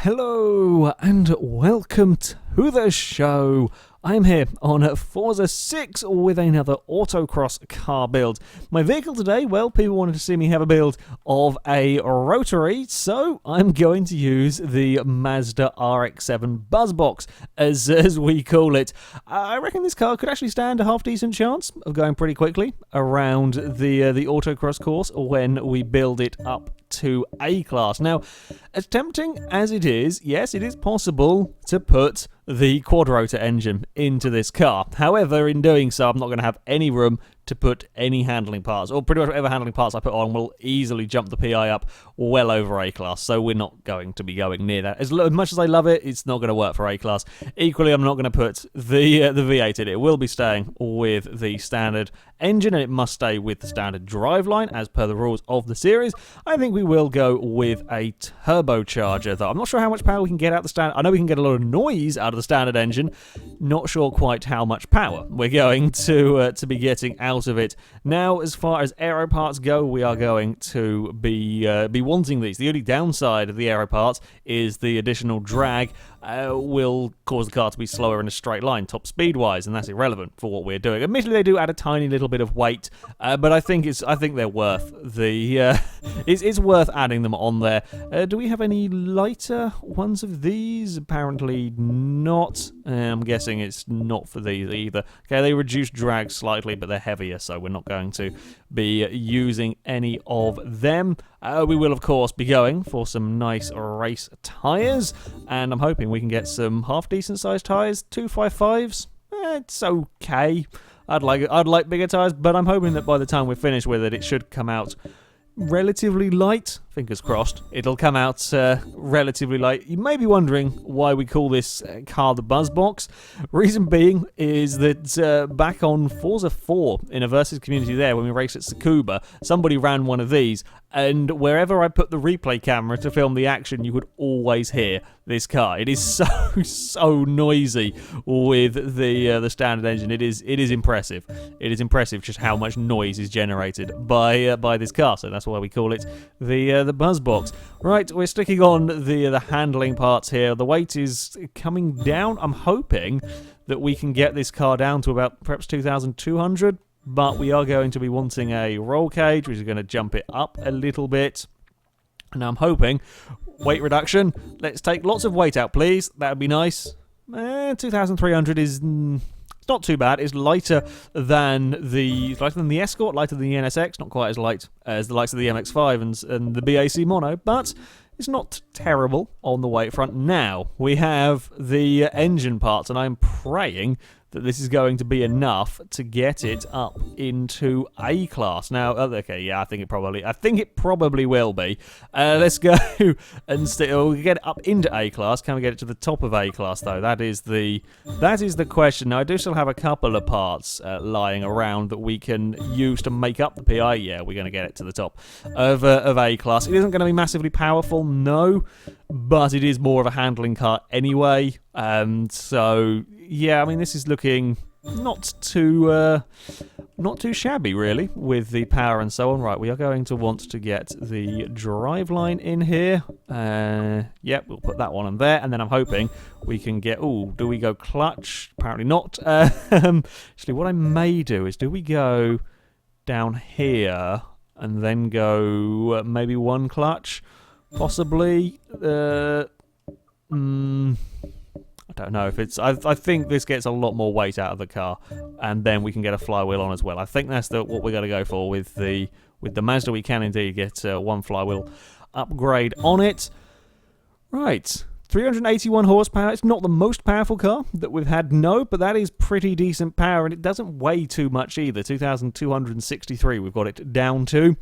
Hello and welcome to the show. I'm here on Forza 6 with another Autocross car build. My vehicle today, well, people wanted to see me have a build of a rotary, so I'm going to use the Mazda Rx-7 Buzzbox, as we call it. I reckon this car could actually stand a half-decent chance of going pretty quickly around the Autocross course when we build it up to A-Class. Now, as tempting as it is, yes, it is possible to put the quad-rotor engine into this car. However, in doing so, I'm not going to have any room to put any handling parts, or pretty much whatever handling parts I put on will easily jump the PI up well over A-Class, so we're not going to be going near that. As much as I love it, it's not going to work for A-Class. Equally, I'm not going to put the V8 in it. It will be staying with the standard engine, and it must stay with the standard driveline, as per the rules of the series. I think we will go with a turbocharger, though. I'm not sure how much power we can get out of the standard. I know we can get a lot of noise out of the standard engine. Not sure quite how much power we're going to be getting out of it. Now, as far as aero parts go, we are going to be wanting these. The only downside of the aero parts is the additional drag will cause the car to be slower in a straight line, top speed wise, and that's irrelevant for what we're doing. Admittedly, they do add a tiny little bit of weight, but I think they're worth the. It's worth adding them on there. Do we have any lighter ones of these? Apparently not. I'm guessing it's not for these either. Okay, they reduce drag slightly, but they're heavier, so we're not going to be using any of them. We will, of course, be going for some nice race tyres, and I'm hoping we can get some half-decent sized tyres, 255s. It's okay. I'd like bigger tyres, but I'm hoping that by the time we're finished with it, it should come out relatively light. Fingers crossed. It'll come out relatively light. You may be wondering why we call this car the Buzzbox. Reason being is that back on Forza 4 in a versus community there, when we raced at Tsukuba, somebody ran one of these, and wherever I put the replay camera to film the action, you could always hear this car. It is so noisy with the standard engine. It is impressive. It is impressive just how much noise is generated by this car. So that's why we call it the Buzzbox. Right, we're sticking on the handling parts here. The weight is coming down. I'm hoping that we can get this car down to about perhaps 2,200. But we are going to be wanting a roll cage, which is going to jump it up a little bit. And I'm hoping weight reduction. Let's take lots of weight out, please. That would be nice. 2,300 is not too bad. It's lighter than the Escort, lighter than the NSX. Not quite as light as the likes of the MX-5 and the BAC Mono, but it's not terrible on the weight front. Now, we have the engine parts, and I'm praying that this is going to be enough to get it up into A-Class. Now, okay, yeah, I think it probably will be. Let's go and we'll get it up into A-Class. Can we get it to the top of A-Class, though? That is the question. Now, I do still have a couple of parts lying around that we can use to make up the PI. Yeah, we're going to get it to the top of A-Class. It isn't going to be massively powerful, no, but it is more of a handling car anyway. So yeah, I mean, this is looking not too shabby really with the power and so on. Right, we are going to want to get the driveline in here. Yep, we'll put that one in there, and then I'm hoping we can get. Oh, do we go clutch? Apparently not. Actually, what I may do is, do we go down here and then go maybe one clutch, possibly? I don't know if it's. I think this gets a lot more weight out of the car, and then we can get a flywheel on as well. I think that's what we're going to go for with the Mazda. We can indeed get one flywheel upgrade on it. Right, 381 horsepower. It's not the most powerful car that we've had, no, but that is pretty decent power, and it doesn't weigh too much either. 2,263 we've got it down to.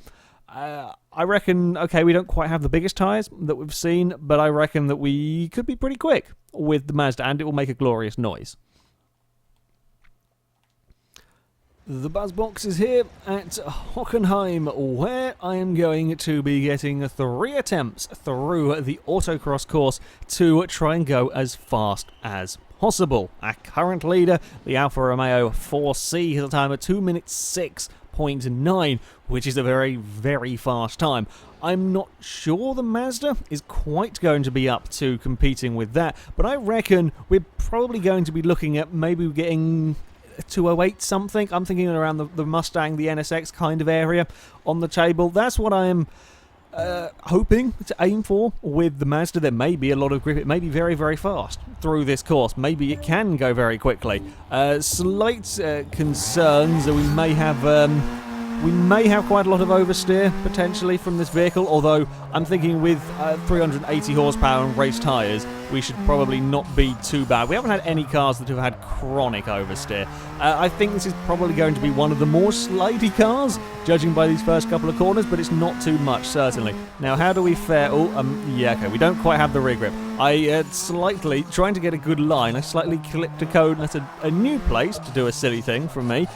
I reckon, okay, we don't quite have the biggest tyres that we've seen, but I reckon that we could be pretty quick with the Mazda, and it will make a glorious noise. The Buzzbox is here at Hockenheim, where I am going to be getting 3 attempts through the Autocross course to try and go as fast as possible. Our current leader, the Alfa Romeo 4C, has a time of 2 minutes 6 1:08.9, which is a very, very fast time. I'm not sure the Mazda is quite going to be up to competing with that, but I reckon we're probably going to be looking at maybe getting 2:08 something. I'm thinking around the Mustang, the NSX kind of area on the table. That's what I am hoping to aim for with the Mazda. There may be a lot of grip. It may be very, very fast through this course. Maybe it can go very quickly. Slight concerns that we may have quite a lot of oversteer potentially from this vehicle, although I'm thinking with 380 horsepower and race tyres, we should probably not be too bad. We haven't had any cars that have had chronic oversteer. I think this is probably going to be one of the more slidey cars, judging by these first couple of corners, but it's not too much, certainly. Now, how do we fare? Yeah, okay, we don't quite have the rear grip. I slightly, trying to get a good line, I slightly clipped a code, and that's a new place to do a silly thing from me.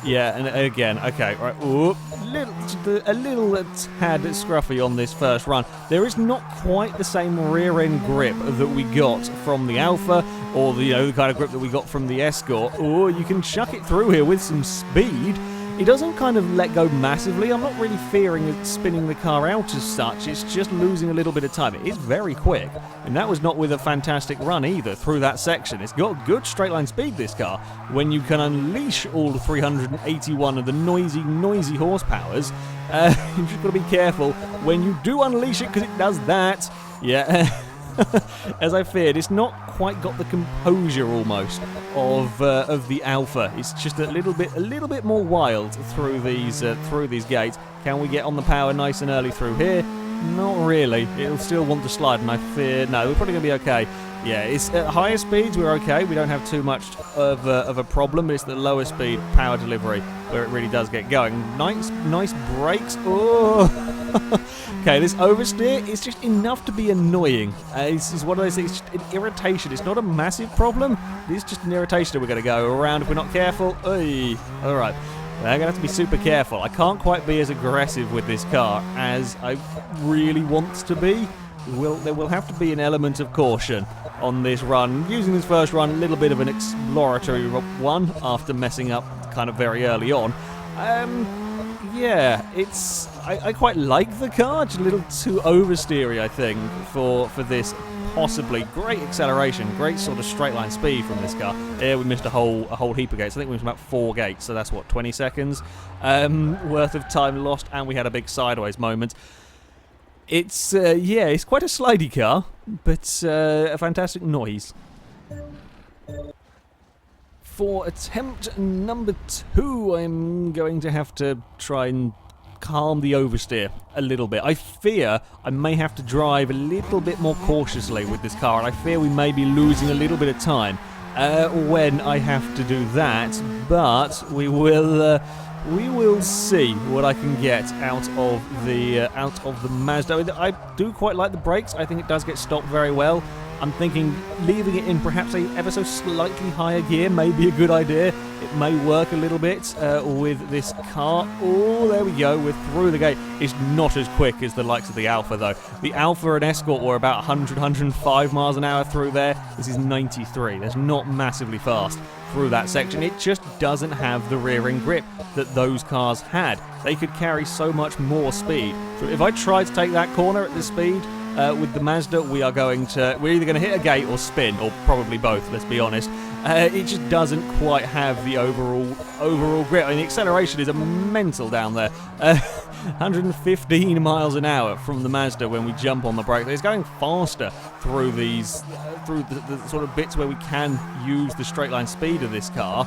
Yeah, and again, okay, right, ooh, a little tad scruffy on this first run. There is not quite the same rear-end grip that we got from the Alpha, or the kind of grip that we got from the Escort. Or you can chuck it through here with some speed. It doesn't kind of let go massively. I'm not really fearing it spinning the car out as such. It's just losing a little bit of time. It is very quick, and that was not with a fantastic run either through that section. It's got good straight line speed, this car, when you can unleash all 381 of the noisy horsepowers. You've just got to be careful when you do unleash it, because it does that. Yeah. As I feared, it's not quite got the composure almost of the Alpha. It's just a little bit more wild through these gates. Can we get on the power nice and early through here? Not really. It'll still want to slide, and I fear no. We're probably going to be okay. Yeah, it's at higher speeds we're okay. We don't have too much of a problem. It's the lower speed power delivery where it really does get going. Nice brakes. Oh. Okay, this oversteer is just enough to be annoying. It's one of those things, it's just an irritation. It's not a massive problem. It's just an irritation that we're going to go around if we're not careful. Oy. All right. I'm going to have to be super careful. I can't quite be as aggressive with this car as I really want to be. There will have to be an element of caution on this run. Using this first run, a little bit of an exploratory one after messing up kind of very early on. Yeah, I quite like the car, just a little too oversteery, I think, for this possibly great acceleration, great sort of straight line speed from this car. Here we missed a whole heap of gates. I think we missed about 4 gates, so that's what, 20 seconds worth of time lost, and we had a big sideways moment. It's it's quite a slidey car, but a fantastic noise. For attempt number 2, I'm going to have to try and calm the oversteer a little bit. I fear I may have to drive a little bit more cautiously with this car, and I fear we may be losing a little bit of time when I have to do that, but we will see what I can get out of the Mazda. I do quite like the brakes. I think it does get stopped very well. I'm thinking leaving it in perhaps a ever so slightly higher gear may be a good idea. It may work a little bit with this car. Oh, there we go. We're through the gate. It's not as quick as the likes of the Alpha, though. The Alpha and Escort were about 100, 105 miles an hour through there. This is 93. That's not massively fast through that section. It just doesn't have the rear-end grip that those cars had. They could carry so much more speed. So if I try to take that corner at this speed, with the Mazda, we're either going to hit a gate or spin, or probably both, let's be honest. It just doesn't quite have the overall grip. I mean, the acceleration is mental down there. 115 miles an hour from the Mazda when we jump on the brake. It's going faster through these, through the sort of bits where we can use the straight line speed of this car.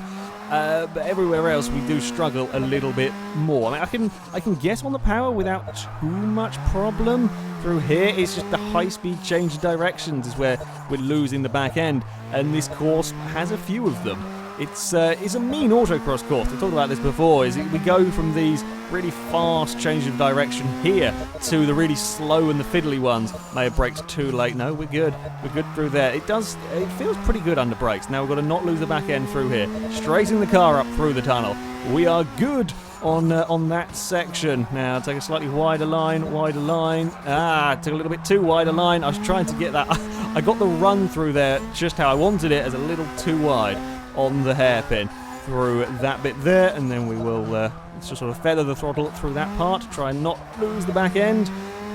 But everywhere else we do struggle a little bit more. I mean, I can get on the power without too much problem. Through here, it's just the high-speed change of directions is where we're losing the back end, and this course has a few of them. It's a mean autocross course. I talked about this before. We go from these really fast change of direction here to the really slow and the fiddly ones. May have brakes too late. No, we're good. We're good through there. It feels pretty good under brakes. Now we've got to not lose the back end through here. Straighten the car up through the tunnel. We are good on that section. Now take a slightly wider line. Took a little bit too wide a line. I was trying to get that. I got the run through there just how I wanted it, as a little too wide on the hairpin. through that bit there, and then we will just sort of feather the throttle through that part, try and not lose the back end.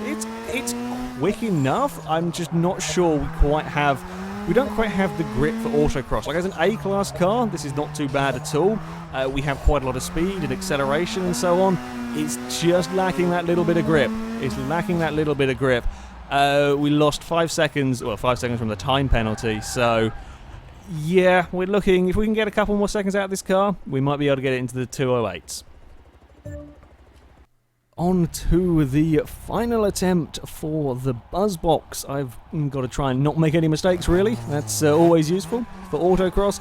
It's quick enough. I'm just not sure we don't quite have the grip for autocross. Like, as an A-class car, this is not too bad at all. We have quite a lot of speed and acceleration and so on. It's just lacking that little bit of grip. It's lacking that little bit of grip. We lost 5 seconds, well, 5 seconds from the time penalty, so yeah, we're looking, if we can get a couple more seconds out of this car, we might be able to get it into the 208s. On to the final attempt for the Buzzbox. I've got to try and not make any mistakes, really. That's always useful for autocross.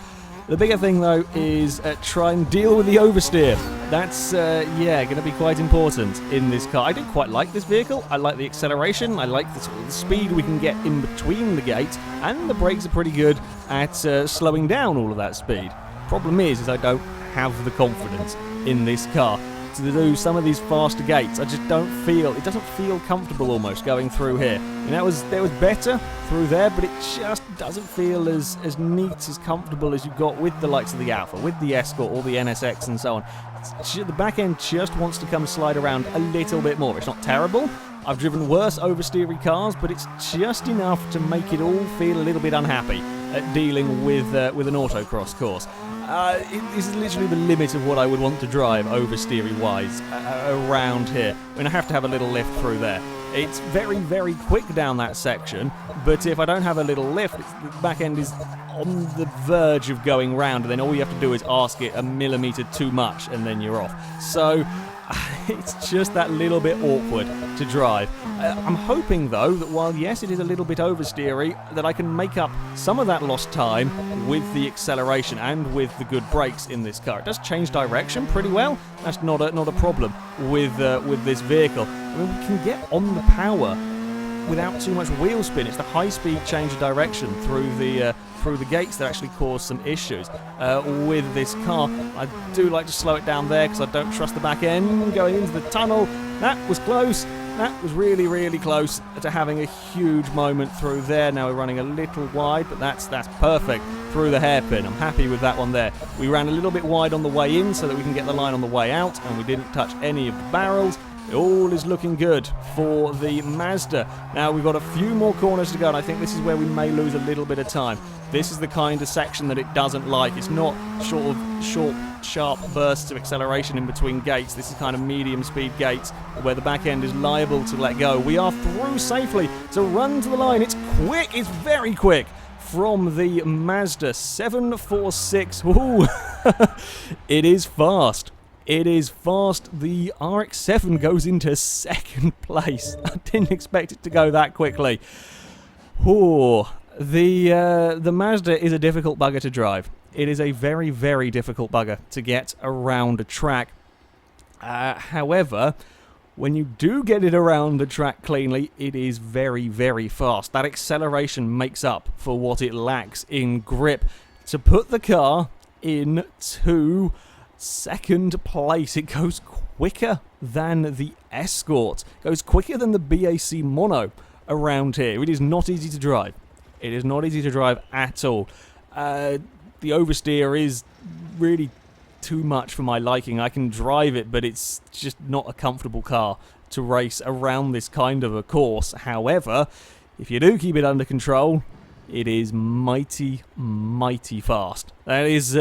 The bigger thing, though, is try and deal with the oversteer. That's, going to be quite important in this car. I do quite like this vehicle. I like the acceleration. I like the speed we can get in between the gates. And the brakes are pretty good at slowing down all of that speed. Problem is I don't have the confidence in this car to do some of these faster gates. I just don't feel, it doesn't feel comfortable almost going through here. And that was better through there, but it just doesn't feel as neat, as comfortable as you got with the likes of the Alpha, with the Escort or the NSX and so on. The back end just wants to come slide around a little bit more. It's not terrible. I've driven worse oversteery cars, but it's just enough to make it all feel a little bit unhappy at dealing with an autocross course. This is literally the limit of what I would want to drive oversteery-wise around here. I mean, I have to have a little lift through there. It's very, very quick down that section, but if I don't have a little lift, the back end is on the verge of going round, and then all you have to do is ask it a millimetre too much, and then you're off. So it's just that little bit awkward to drive. I'm hoping, though, that while, yes, it is a little bit oversteery, that I can make up some of that lost time with the acceleration and with the good brakes in this car. It does change direction pretty well. That's not a problem with this vehicle. I mean, we can get on the power without too much wheel spin. It's the high-speed change of direction through the gates that actually cause some issues with this car. I do like to slow it down there because I don't trust the back end going into the tunnel. That was close. That was really, really close to having a huge moment through there. Now we're running a little wide, but that's perfect through the hairpin. I'm happy with that one there. We ran a little bit wide on the way in so that we can get the line on the way out, and we didn't touch any of the barrels. It all is looking good for the Mazda. Now we've got a few more corners to go, and I think this is where we may lose a little bit of time. This is the kind of section that it doesn't like. It's not short, sharp bursts of acceleration in between gates. This is kind of medium speed gates where the back end is liable to let go. We are through safely to run to the line. It's quick. It's very quick from the Mazda 746. Ooh, it is fast. It is fast. The Rx-7 goes into second place. I didn't expect it to go that quickly. Ooh, the Mazda is a difficult bugger to drive. It is a very, very difficult bugger to get around a track. However, when you do get it around the track cleanly, it is very, very fast. That acceleration makes up for what it lacks in grip. To put the car into second place, it goes quicker than the Escort. It goes quicker than the BAC Mono around here. It is not easy to drive. It is not easy to drive at all. The oversteer is really too much for my liking. I can drive it, but it's just not a comfortable car to race around this kind of a course. However, if you do keep it under control, it is mighty, mighty fast. That is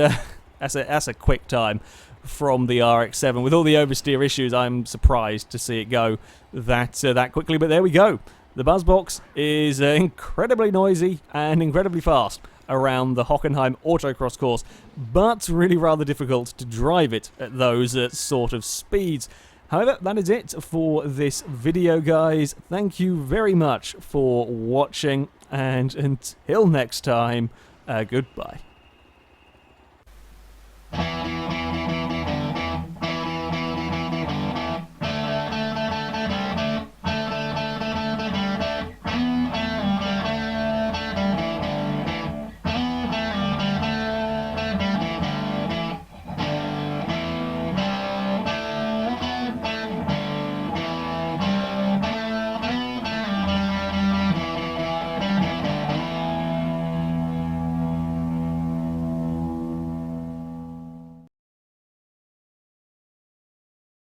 that's a quick time from the Rx-7. With all the oversteer issues, I'm surprised to see it go that quickly. But there we go. The Buzzbox is incredibly noisy and incredibly fast around the Hockenheim autocross course, but really rather difficult to drive it at those sort of speeds. However, that is it for this video, guys. Thank you very much for watching, and until next time, goodbye.